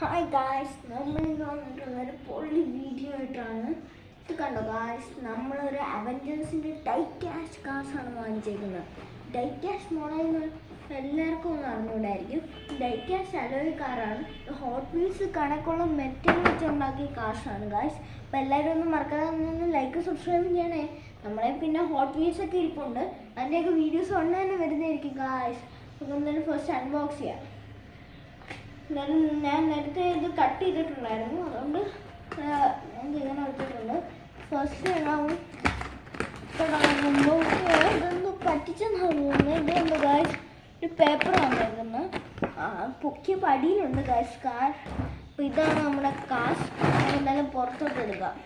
Hi guys, നമ്മൾ ഇന്ന് വന്നിട്ടുള്ളൊരു പൊള്ളി വീഡിയോ ആയിട്ടാണ്. ഇത് കണ്ടോ ഗായ്സ്, നമ്മളൊരു അവഞ്ചേഴ്സിൻ്റെ ഡൈക്യാഷ് കാർസാണ് വാങ്ങിച്ചേക്കുന്നത്. ഡൈക്യാഷ് മോഡൽ എല്ലാവർക്കും ഒന്ന് അറിഞ്ഞുകൂടായിരിക്കും. ഡൈക്യാഷ് അലോയ് കാറാണ്. ഹോട്ട് വീൽസ് കണക്കുള്ള മെറ്റൽ വെച്ചുണ്ടാക്കിയ കാർസാണ് ഗായ്സ്. അപ്പോൾ എല്ലാവരും ഒന്ന് മറക്കാതെ ലൈക്ക് സബ്സ്ക്രൈബ് ചെയ്യണേ. നമ്മളെ പിന്നെ ഹോട്ട് വീൽസ് ഒക്കെ ഇരിപ്പുണ്ട്, അതിൻ്റെയൊക്കെ വീഡിയോസ് ഉടനെ തന്നെ വരുന്നതായിരിക്കും ഗായ്സ്. അപ്പോൾ എന്തായാലും ഫസ്റ്റ് അൺബോക്സ് ചെയ്യാം. ഞാൻ നേരത്തെ ഇത് കട്ട് ചെയ്തിട്ടുണ്ടായിരുന്നു, അതുകൊണ്ട് ഇങ്ങനെ വെച്ചിട്ടുണ്ട്. ഫസ്റ്റ് ഇതൊന്ന് പറ്റിച്ചെന്ന് തോന്നുന്നു. ഇതുണ്ട് ഗായ്സ്, ഒരു പേപ്പർ വന്നേക്കുന്നത്. പൊക്കിയ പടിയിലുണ്ട് ഗായ്സ് കാർ. അപ്പോൾ ഇതാണ് നമ്മുടെ കാർ. എന്തായാലും പുറത്തോട്ട് എടുക്കാം.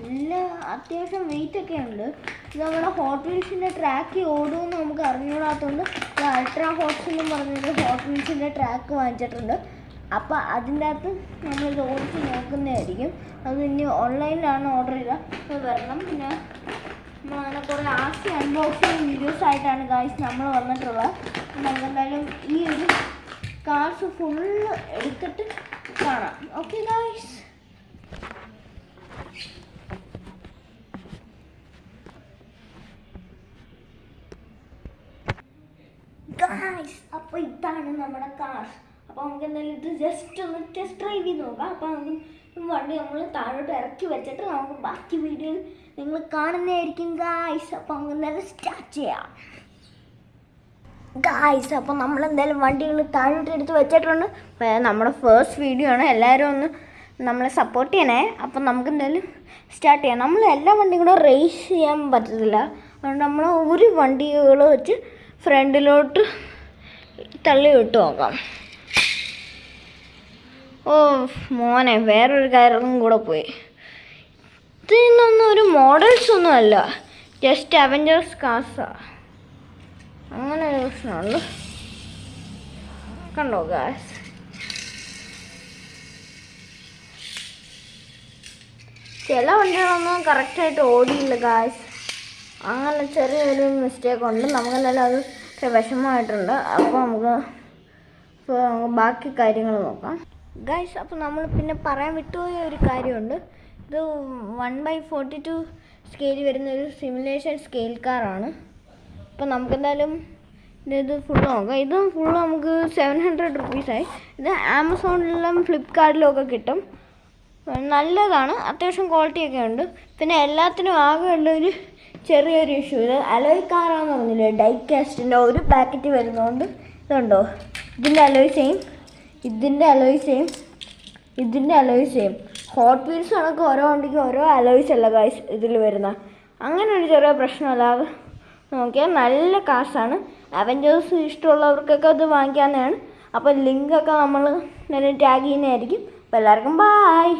എല്ലാം അത്യാവശ്യം വെയിറ്റ് ഒക്കെ ഉണ്ട്. ഇത് നമ്മുടെ ഹോട്ട് വീൽസിൻ്റെ ട്രാക്ക് ഓടുമെന്ന് നമുക്ക് അറിഞ്ഞുകൂടാത്തതുകൊണ്ട് അൾട്രാ ഹോട്ട്സ് എന്നും പറഞ്ഞൊരു ഹോട്ട് വീൽസിൻ്റെ ട്രാക്ക് വാങ്ങിച്ചിട്ടുണ്ട്. അപ്പോൾ അതിൻ്റെ അകത്ത് നമ്മളിത് ഓടിച്ച് നോക്കുന്നതായിരിക്കും. അത് ഇനി ഓൺലൈനിലാണ് ഓർഡർ ചെയ്താൽ അത് വരണം. പിന്നെ നമ്മളങ്ങനെ കുറേ ആർസി അൺബോക്സിങ് വീഡിയോസ് ആയിട്ടാണ് ഗായ്സ് നമ്മൾ വന്നിട്ടുള്ളത്. നമുക്കെന്തായാലും ഈ ഒരു കാർസ് ഫുള്ള് എടുത്തിട്ട് കാണാം. Okay guys. അപ്പോൾ ഇതാണ് നമ്മുടെ കാർ. അപ്പോൾ നമുക്ക് എന്തായാലും ഇത് ജസ്റ്റ് ഒന്ന് ടെസ്റ്റ് ഡ്രൈവ് ചെയ്ത് നോക്കാം. അപ്പോൾ നമുക്ക് വണ്ടി നമ്മൾ താഴോട്ട് ഇറക്കി വെച്ചിട്ട് നമുക്ക് ബാക്കി വീഡിയോ നിങ്ങൾ കാണുന്നതായിരിക്കും ഗായ്സ്. അപ്പോൾ നമുക്ക് എന്തായാലും സ്റ്റാർട്ട് ചെയ്യാം ഗായ്സ്. അപ്പോൾ നമ്മളെന്തായാലും വണ്ടികൾ താഴോട്ട് എടുത്ത് വെച്ചിട്ടുണ്ട്. നമ്മുടെ ഫസ്റ്റ് വീഡിയോ ആണ്, എല്ലാവരും ഒന്ന് നമ്മളെ സപ്പോർട്ട് ചെയ്യണേ. അപ്പോൾ നമുക്ക് എന്തായാലും സ്റ്റാർട്ട് ചെയ്യാം. നമ്മൾ എല്ലാ വണ്ടിയും കൂടെ റേസ് ചെയ്യാൻ പറ്റത്തില്ല, അതുകൊണ്ട് നമ്മൾ ഒരു വണ്ടികൾ വെച്ച് ഫ്രണ്ടിലോട്ട് തള്ളി വിട്ട് നോക്കാം. ഓ മോനെ, വേറൊരു കാര്യം കൂടെ പോയി. ഇതിനൊന്നും ഒരു മോഡൽസ് ഒന്നും അല്ല, ജസ്റ്റ് അവഞ്ചേഴ്സ് കാർസാണ്. അങ്ങനെ ഒരു പ്രശ്നമുണ്ട്. കണ്ടോ ഗായ്സ്, ചില വണ്ടികളൊന്നും കറക്റ്റായിട്ട് ഓടിയില്ല ഗായ്സ്. അങ്ങനെ ചെറിയൊരു മിസ്റ്റേക്ക് ഉണ്ട്. നമുക്കെന്തായാലും അത് വിഷമമായിട്ടുണ്ട്. അപ്പോൾ നമുക്ക് ബാക്കി കാര്യങ്ങൾ നോക്കാം ഗായ്സ്. അപ്പോൾ നമ്മൾ പിന്നെ പറയാൻ വിട്ടുപോയ ഒരു കാര്യമുണ്ട്. ഇത് 1/42 സ്കെയിൽ വരുന്ന ഒരു സിമുലേഷൻ സ്കെയിൽ കാറാണ്. അപ്പോൾ നമുക്കെന്തായാലും ഇത് ഫുള്ള് നോക്കാം. ഇത് ഫുള്ള് നമുക്ക് 700 റുപ്പീസായി. ഇത് ആമസോണിലും ഫ്ലിപ്കാർട്ടിലും ഒക്കെ കിട്ടും. നല്ലതാണ്, അത്യാവശ്യം ക്വാളിറ്റിയൊക്കെ ഉണ്ട്. പിന്നെ എല്ലാത്തിനും ആകെ ഉള്ളൊരു ചെറിയൊരു ഇഷ്യൂ, ഇത് അലോയ് കാറാണെന്ന് പറഞ്ഞില്ലേ, ഡൈകാസ്റ്റിൻ്റെ ഒരു പാക്കറ്റ് വരുന്നതുകൊണ്ട് ഇതുണ്ടോ, ഇതിൻ്റെ അലോയ് സെയിം, ഇതിൻ്റെ അലോയ് സെയിം, ഇതിൻ്റെ അലോയ് സെയിം. ഹോട്ട് വീൽസ് കണക്ക് ഓരോ വണ്ടിക്ക് ഓരോ അലോയ്സ് അല്ല ഗായ്സ് ഇതിൽ വരുന്ന. അങ്ങനെ ഒരു ചെറിയ പ്രശ്നമല്ലാതെ നോക്കിയാൽ നല്ല കാശാണ്. അവഞ്ചേഴ്സ് ഇഷ്ടമുള്ളവർക്കൊക്കെ അത് വാങ്ങിക്കാവുന്നതാണ്. അപ്പോൾ ലിങ്കൊക്കെ നമ്മൾ ടാഗ് ചെയ്യുന്നതായിരിക്കും. അപ്പോൾ എല്ലാവർക്കും ബായ്.